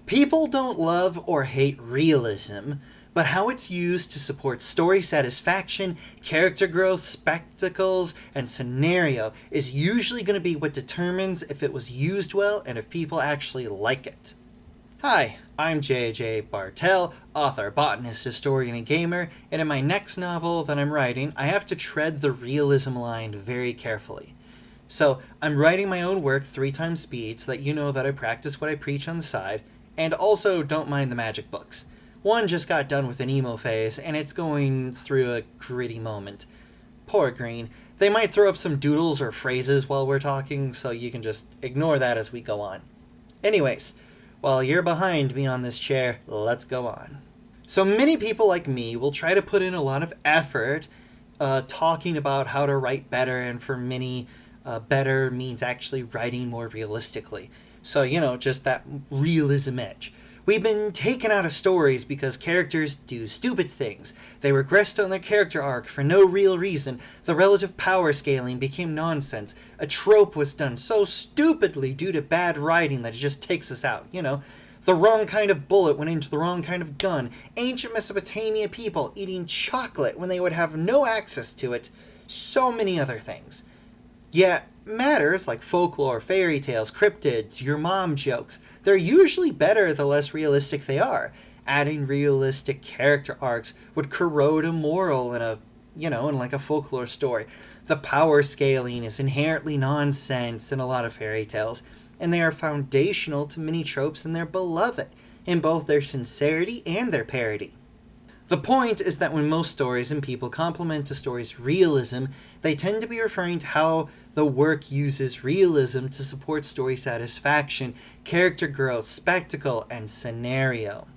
People don't love or hate realism, but how it's used to support story satisfaction, character growth, spectacles, and scenario is usually going to be what determines if it was used well and if people actually like it. Hi, I'm JJ Bartel, author, botanist, historian, and gamer, and in my next novel that I'm writing, I have to tread the realism line very carefully. So, I'm writing my own work 3 times speed so that you know that I practice what I preach on the side, and also don't mind the magic books. One just got done with an emo phase, and it's going through a gritty moment. Poor Green. They might throw up some doodles or phrases while we're talking, so you can just ignore that as we go on. Anyways, while you're behind me on this chair, let's go on. So many people like me will try to put in a lot of effort talking about how to write better, and for many, better means actually writing more realistically. So, just that realism edge. We've been taken out of stories because characters do stupid things. They regressed on their character arc for no real reason. The relative power scaling became nonsense. A trope was done so stupidly due to bad writing that it just takes us out, The wrong kind of bullet went into the wrong kind of gun. Ancient Mesopotamia people eating chocolate when they would have no access to it. So many other things. Yet, matters like folklore, fairy tales, cryptids, your mom jokes, they're usually better the less realistic they are. Adding realistic character arcs would corrode a moral in a folklore story. The power scaling is inherently nonsense in a lot of fairy tales, and they are foundational to many tropes, and they're beloved in both their sincerity and their parody. The point is that when most stories and people compliment a story's realism, they tend to be referring to how the work uses realism to support story satisfaction, character growth, spectacle, and scenario.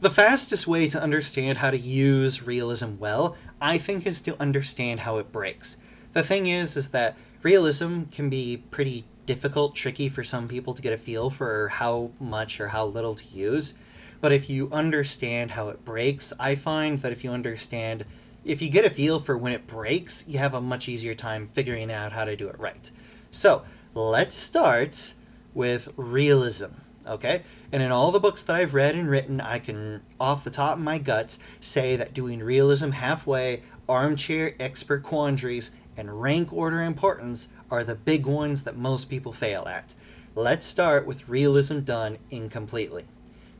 The fastest way to understand how to use realism well, I think, is to understand how it breaks. The thing is that realism can be pretty difficult, tricky for some people to get a feel for how much or how little to use. But if you understand how it breaks, I find that if you get a feel for when it breaks, you have a much easier time figuring out how to do it right. So, let's start with realism, okay? And in all the books that I've read and written, I can, off the top of my guts, say that doing realism halfway, armchair expert quandaries, and rank order importance are the big ones that most people fail at. Let's start with realism done incompletely.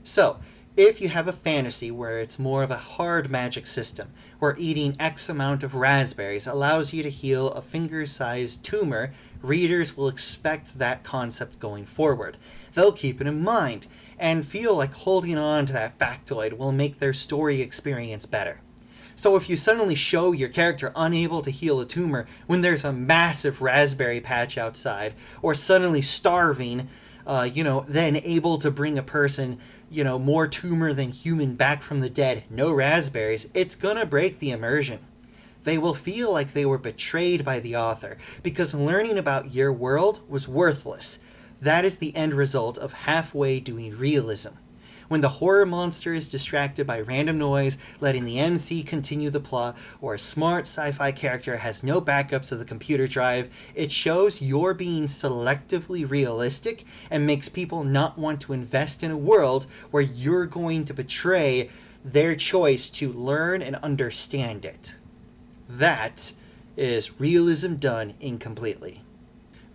So, if you have a fantasy where it's more of a hard magic system, where eating X amount of raspberries allows you to heal a finger-sized tumor, readers will expect that concept going forward. They'll keep it in mind, and feel like holding on to that factoid will make their story experience better. So if you suddenly show your character unable to heal a tumor when there's a massive raspberry patch outside, or suddenly starving, then able to bring a person, more tumor than human back from the dead, no raspberries, it's gonna break the immersion. They will feel like they were betrayed by the author because learning about your world was worthless. That is the end result of halfway doing realism. When the horror monster is distracted by random noise, letting the MC continue the plot, or a smart sci-fi character has no backups of the computer drive, it shows you're being selectively realistic and makes people not want to invest in a world where you're going to betray their choice to learn and understand it. That is realism done incompletely.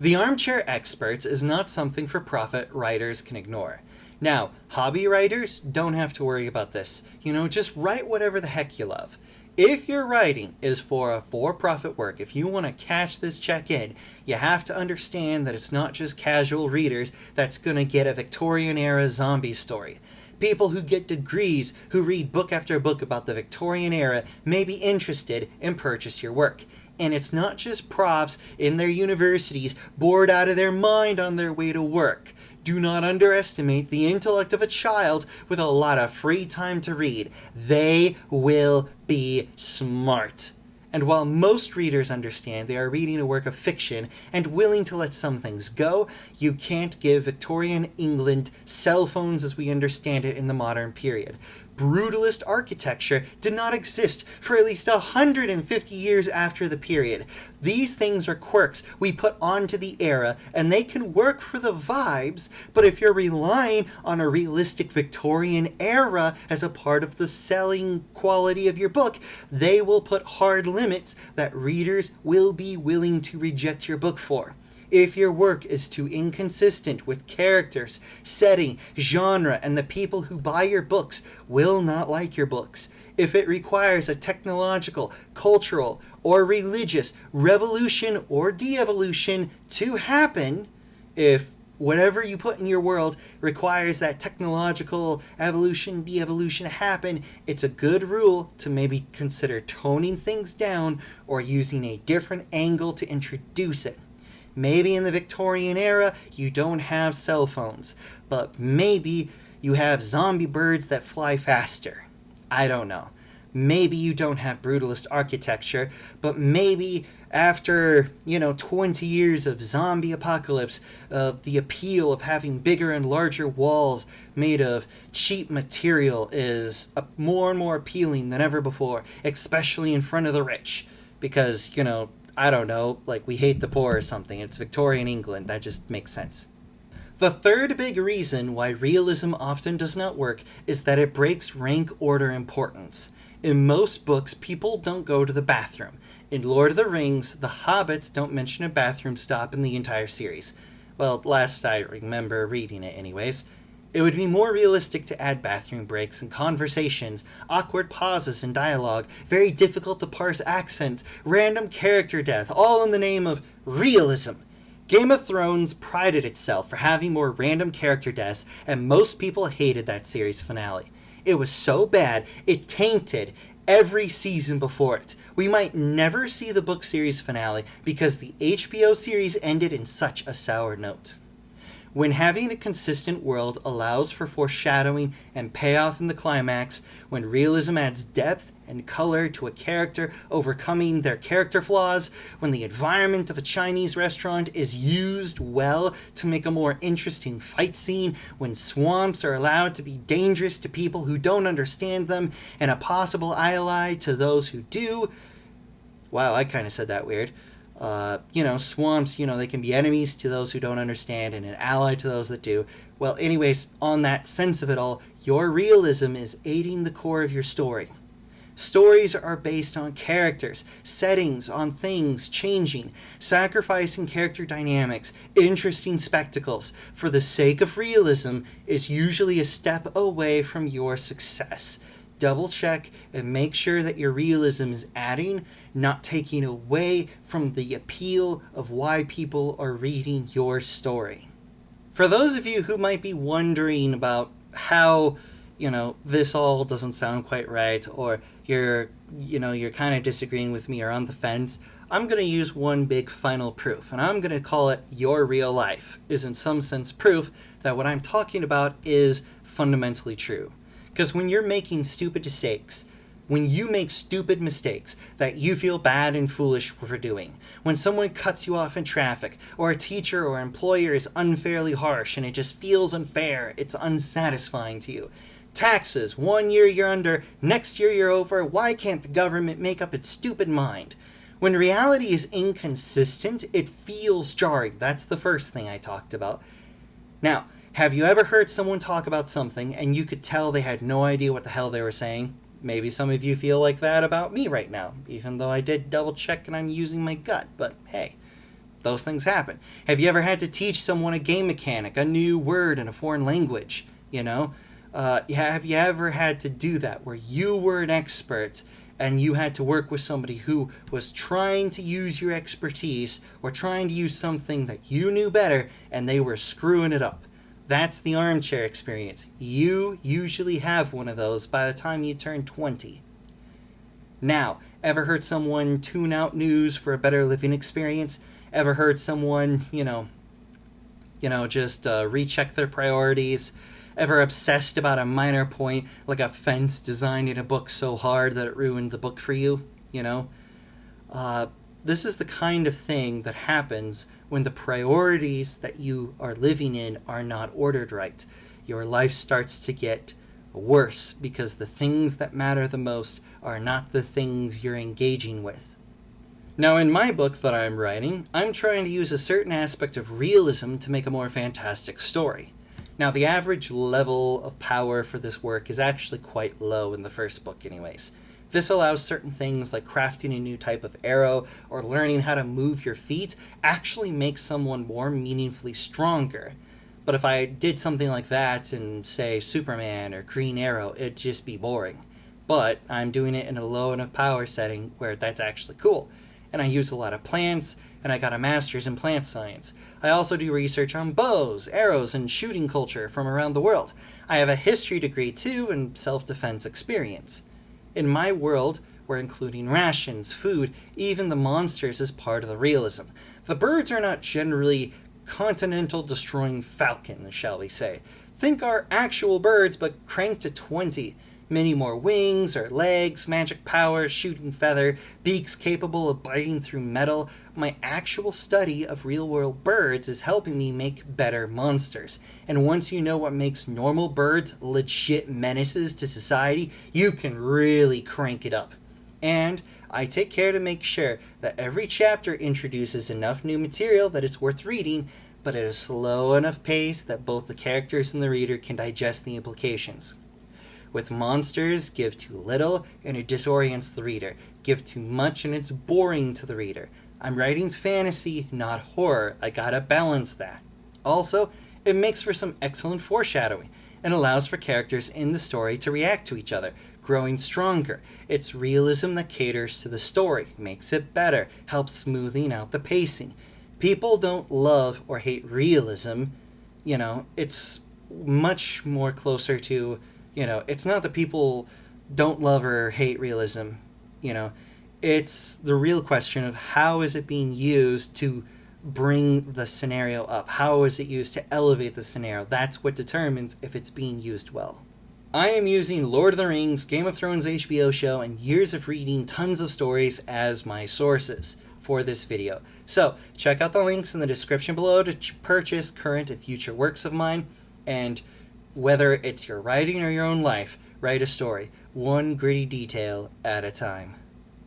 The armchair experts is not something for-profit writers can ignore. Now, hobby writers don't have to worry about this. Just write whatever the heck you love. If your writing is for a for-profit work, if you want to cash this check in, you have to understand that it's not just casual readers that's going to get a Victorian-era zombie story. People who get degrees, who read book after book about the Victorian era, may be interested and purchase your work. And it's not just profs in their universities bored out of their mind on their way to work. Do not underestimate the intellect of a child with a lot of free time to read. They will be smart. And while most readers understand they are reading a work of fiction and willing to let some things go, you can't give Victorian England cell phones as we understand it in the modern period. brutalist architecture did not exist for at least 150 years after the period. These things are quirks we put onto the era, and they can work for the vibes, but if you're relying on a realistic Victorian era as a part of the selling quality of your book, they will put hard limits that readers will be willing to reject your book for. If your work is too inconsistent with characters, setting, genre, and the people who buy your books will not like your books. If it requires a technological, cultural, or religious revolution or de-evolution to happen, if whatever you put in your world requires that technological evolution, de-evolution to happen, it's a good rule to maybe consider toning things down or using a different angle to introduce it. Maybe in the Victorian era, you don't have cell phones, but maybe you have zombie birds that fly faster. I don't know. Maybe you don't have brutalist architecture, but maybe after, 20 years of zombie apocalypse, the appeal of having bigger and larger walls made of cheap material is more and more appealing than ever before, especially in front of the rich. Because, I don't know, like we hate the poor or something. It's Victorian England. That just makes sense. The third big reason why realism often does not work is that it breaks rank order importance. In most books, people don't go to the bathroom. In Lord of the Rings, the hobbits don't mention a bathroom stop in the entire series. Well, last I remember reading it anyways. It would be more realistic to add bathroom breaks and conversations, awkward pauses in dialogue, very difficult to parse accents, random character death, all in the name of realism. Game of Thrones prided itself for having more random character deaths, and most people hated that series finale. It was so bad, it tainted every season before it. We might never see the book series finale because the HBO series ended in such a sour note. When having a consistent world allows for foreshadowing and payoff in the climax, when realism adds depth and color to a character overcoming their character flaws, when the environment of a Chinese restaurant is used well to make a more interesting fight scene, when swamps are allowed to be dangerous to people who don't understand them, and a possible ally to those who do. Wow, I kind of said that weird. Swamps, they can be enemies to those who don't understand and an ally to those that do. Well, anyways, on that sense of it all, your realism is aiding the core of your story. Stories are based on characters, settings, on things changing, sacrificing character dynamics, interesting spectacles. For the sake of realism is usually a step away from your success. Double check and make sure that your realism is adding, not taking away from the appeal of why people are reading your story. For those of you who might be wondering about how, this all doesn't sound quite right, or you're kind of disagreeing with me or on the fence, I'm going to use one big final proof, and I'm going to call it your real life is in some sense proof that what I'm talking about is fundamentally true. Because when you're making stupid mistakes, when you make stupid mistakes that you feel bad and foolish for doing, when someone cuts you off in traffic, or a teacher or employer is unfairly harsh and it just feels unfair, it's unsatisfying to you. Taxes, 1 year you're under, next year you're over, why can't the government make up its stupid mind? When reality is inconsistent, it feels jarring. That's the first thing I talked about. Now, have you ever heard someone talk about something and you could tell they had no idea what the hell they were saying? Maybe some of you feel like that about me right now, even though I did double check and I'm using my gut, but hey, those things happen. Have you ever had to teach someone a game mechanic, a new word in a foreign language, have you ever had to do that where you were an expert and you had to work with somebody who was trying to use your expertise or trying to use something that you knew better and they were screwing it up? That's the armchair experience. You usually have one of those by the time you turn 20. Now, ever heard someone tune out news for a better living experience? Ever heard someone, just recheck their priorities? Ever obsessed about a minor point, like a fence designed in a book so hard that it ruined the book for you? This is the kind of thing that happens when the priorities that you are living in are not ordered right. Your life starts to get worse because the things that matter the most are not the things you're engaging with. Now, in my book that I'm writing, I'm trying to use a certain aspect of realism to make a more fantastic story. Now, the average level of power for this work is actually quite low in the first book anyways. This allows certain things like crafting a new type of arrow or learning how to move your feet actually make someone more meaningfully stronger. But if I did something like that in, say, Superman or Green Arrow, it'd just be boring. But I'm doing it in a low enough power setting where that's actually cool. And I use a lot of plants, and I got a master's in plant science. I also do research on bows, arrows, and shooting culture from around the world. I have a history degree too and self-defense experience. In my world, we're including rations, food, even the monsters as part of the realism. The birds are not generally continental destroying falcons, shall we say. Think our actual birds, but cranked to 20. Many more wings or legs, magic power, shooting feather, beaks capable of biting through metal. My actual study of real-world birds is helping me make better monsters. And once you know what makes normal birds legit menaces to society, you can really crank it up. And I take care to make sure that every chapter introduces enough new material that it's worth reading, but at a slow enough pace that both the characters and the reader can digest the implications. With monsters, give too little and it disorients the reader. Give too much and it's boring to the reader. I'm writing fantasy, not horror. I gotta balance that. Also, it makes for some excellent foreshadowing and allows for characters in the story to react to each other, growing stronger. It's realism that caters to the story, makes it better, helps smoothing out the pacing. People don't love or hate realism. It's much more closer to, it's not that people don't love or hate realism. It's the real question of how is it being used to bring the scenario up? How is it used to elevate the scenario? That's what determines if it's being used well. I am using Lord of the Rings, Game of Thrones HBO show, and years of reading tons of stories as my sources for this video. So check out the links in the description below to purchase current and future works of mine. And whether it's your writing or your own life, write a story, one gritty detail at a time.